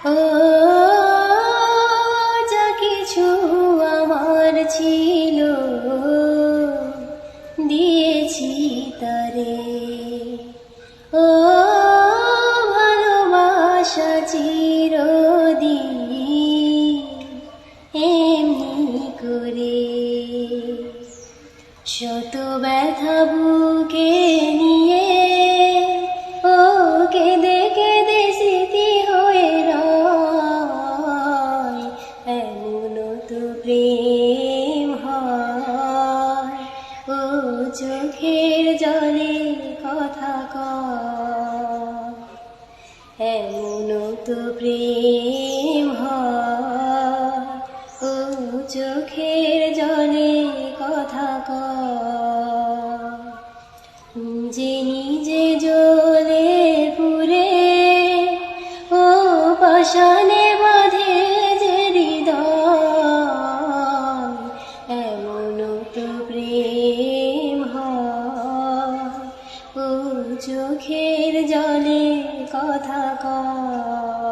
ও যা কিছু আমার ছিল দিয়েছি তারে, ও ভালোবাসা চিরদিন এমনি করে। শত ব্যথা বুকে নিয়ে ও কেঁদে কেঁদে স্মৃতি হয়ে রয়, এমন তো প্রেম হয়, ও চোখের জলে কথা কয়, এমন তো প্রেম হয়, ও চোখের জলে কথা কয়। যে নিজে জ্বলে পুড়ে ও পাষাণে বাঁধে যে হৃদয়, এমন তো প্রেম হয়, ও চোখের জলে কথা কয়।